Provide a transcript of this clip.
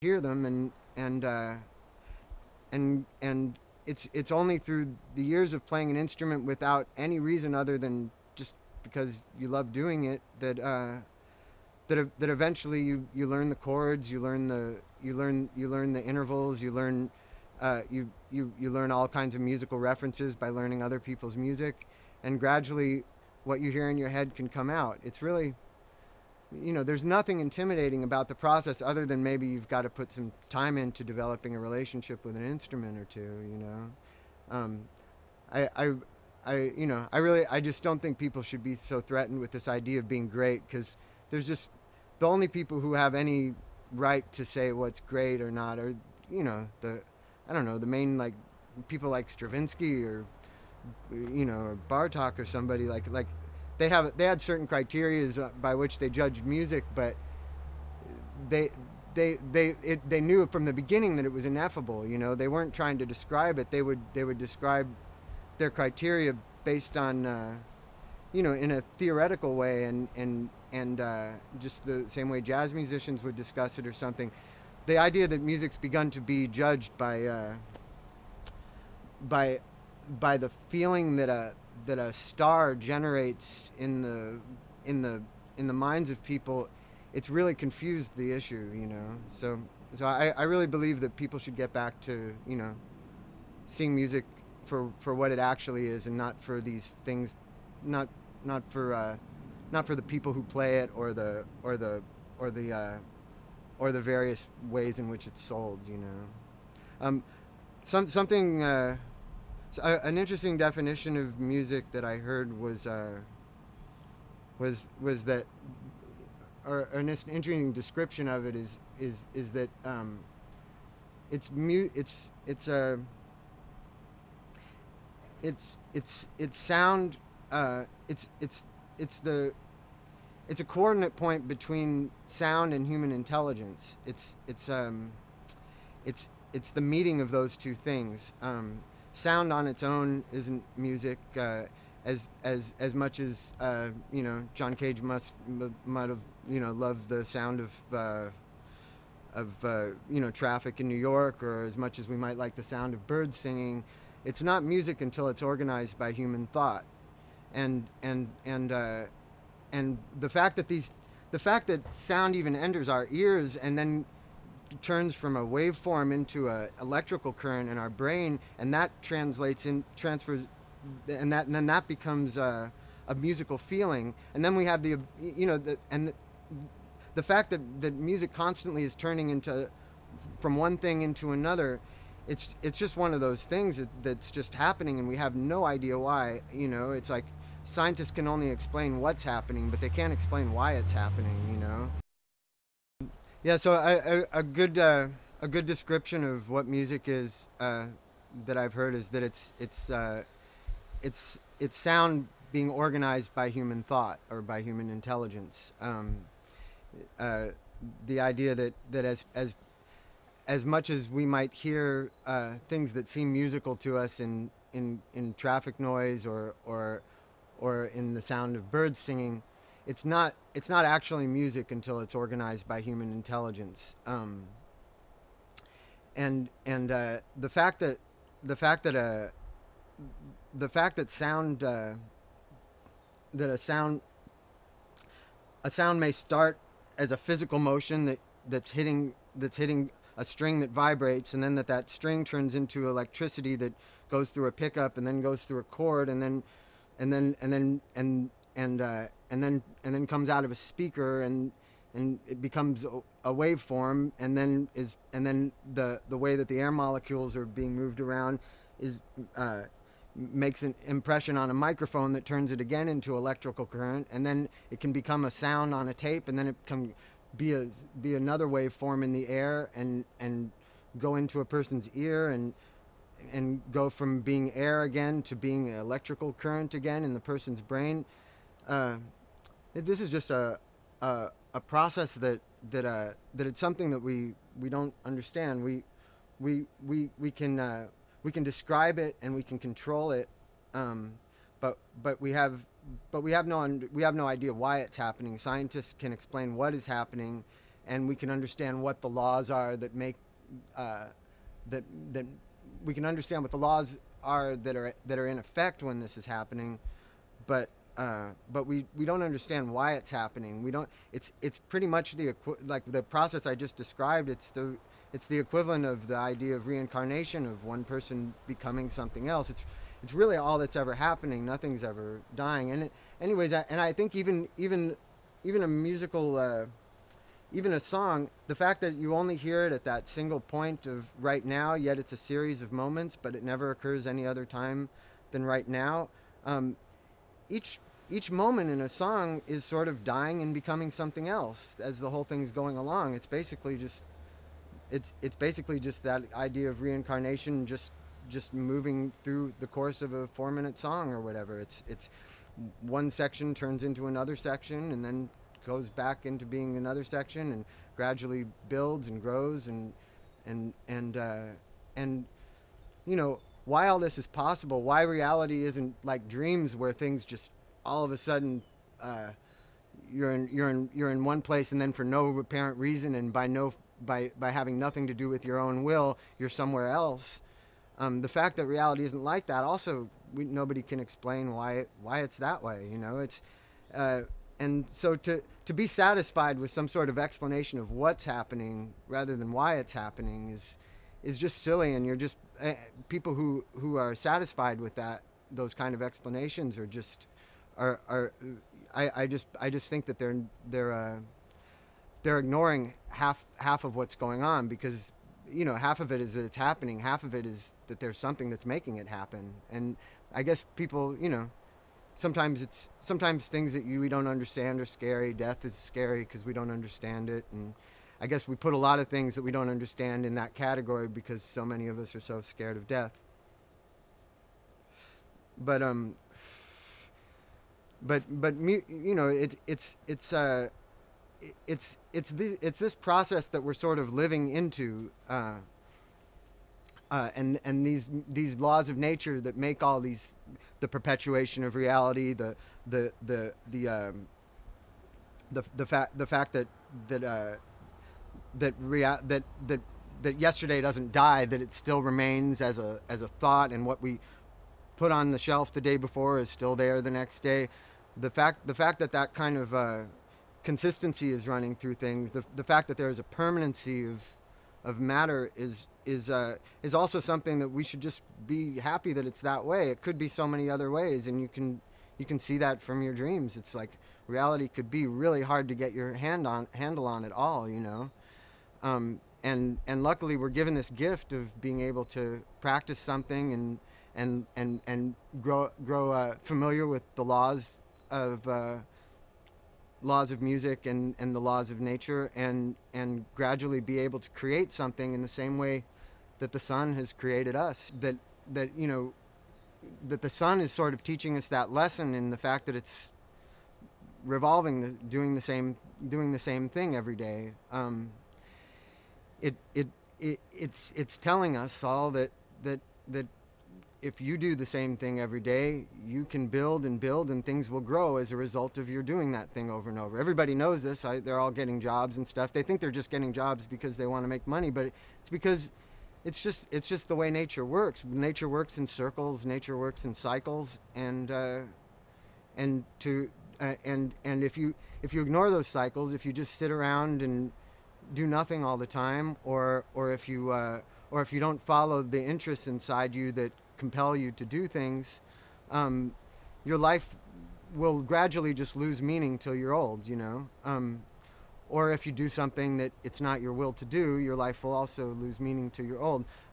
hear them, and it's only through the years of playing an instrument without any reason other than just because you love doing it that eventually you learn the chords, you learn the intervals, you learn all kinds of musical references by learning other people's music, and gradually what you hear in your head can come out. It's really, there's nothing intimidating about the process other than maybe you've got to put some time into developing a relationship with an instrument or two. Um, I, I, I just don't think people should be so threatened with this idea of being great, because there's just the only people who have any right to say what's great or not are, I don't know, the main, like, people like Stravinsky or, or Bartok or somebody like they had certain criteria by which they judged music, but they they knew from the beginning that it was ineffable. They weren't trying to describe it. They would describe their criteria based on in a theoretical way, and just the same way jazz musicians would discuss it or something. The idea that music's begun to be judged by by the feeling that a star generates in the minds of people, it's really confused the issue. So I really believe that people should get back to seeing music for what it actually is, and not for these things, not not for not for the people who play it, or the various ways in which it's sold. Um, something an interesting definition of music that I heard was that, or an interesting description of it is that it's sound. It's the it's a coordinate point between sound and human intelligence. It's the meeting of those two things. Sound on its own isn't music, as much as John Cage might have loved the sound of traffic in New York, or as much as we might like the sound of birds singing. It's not music until it's organized by human thought, and the fact that sound even enters our ears and then turns from a waveform into a electrical current in our brain, and that transfers, and then that becomes a musical feeling, and then we have the fact that music constantly is turning into from one thing into another. It's just one of those things that's just happening, and we have no idea why. It's like scientists can only explain what's happening, but they can't explain why it's happening. Yeah, so a good description of what music is, that I've heard, is that it's sound being organized by human thought or by human intelligence. Uh, the idea that as much as we might hear things that seem musical to us in traffic noise, or in the sound of birds singing, it's not actually music until it's organized by human intelligence. And the fact that sound that a sound may start as a physical motion that's hitting a string that vibrates, and then that string turns into electricity that goes through a pickup and then goes through a chord, and then comes out of a speaker, and it becomes a waveform, and then the way that the air molecules are being moved around is makes an impression on a microphone that turns it again into electrical current, and then it can become a sound on a tape, and then it can be another waveform in the air, and go into a person's ear, and go from being air again to being electrical current again in the person's brain. This is just a process that it's something that we don't understand. We can describe it, and we can control it, but we have no idea why it's happening. Scientists can explain what is happening, and we can understand what the laws are that make that that we can understand what the laws are that are in effect when this is happening, but we don't understand why it's happening. We don't. It's pretty much like the process I just described. It's the equivalent of the idea of reincarnation, of one person becoming something else. It's really all that's ever happening. Nothing's ever dying. And anyways, and I think even a musical. Even a song, the fact that you only hear it at that single point of right now, yet it's a series of moments, but it never occurs any other time than right now. Each moment in a song is sort of dying and becoming something else as the whole thing's going along. It's basically just that idea of reincarnation, just moving through the course of a 4-minute song or whatever. It's one section turns into another section, and then goes back into being another section, and gradually builds and grows, and you know, why all this is possible, why reality isn't like dreams where things just all of a sudden you're in one place, and then for no apparent reason, and by having nothing to do with your own will, you're somewhere else. The fact that reality isn't like that, also nobody can explain why it's that way. You know, it's and so to be satisfied with some sort of explanation of what's happening rather than why it's happening is just silly. And you're just people who are satisfied with those kind of explanations are just I just think that they're ignoring half of what's going on, because you know, half of it is that it's happening, half of it is that there's something that's making it happen. And I guess people, you know, sometimes things that we don't understand are scary. Death is scary because we don't understand it, and I guess we put a lot of things that we don't understand in that category because so many of us are so scared of death. But you know, it's this process that we're sort of living into, and these laws of nature that make all these, the perpetuation of reality, the fact that yesterday doesn't die, that it still remains as a thought, and what we put on the shelf the day before is still there the next day. The fact that kind of consistency is running through things, the fact that there is a permanency of matter is also something that we should just be happy that it's that way. It could be so many other ways, and you can see that from your dreams. It's like reality could be really hard to get your handle on at all, you know. And luckily we're given this gift of being able to practice something and grow familiar with the laws of music and the laws of nature, and gradually be able to create something in the same way that the sun has created us. That you know, that the sun is sort of teaching us that lesson in the fact that it's revolving, doing the same thing every day. It's telling us all that if you do the same thing every day, you can build and build, and things will grow as a result of your doing that thing over and over. Everybody knows this. They're all getting jobs and stuff. They think they're just getting jobs because they want to make money, but it's because it's just the way nature works. Nature works in circles. Nature works in cycles, and if you ignore those cycles, if you just sit around and do nothing all the time, or if you don't follow the interests inside you that compel you to do things, your life will gradually just lose meaning till you're old, you know. Or if you do something that it's not your will to do, your life will also lose meaning till you're old.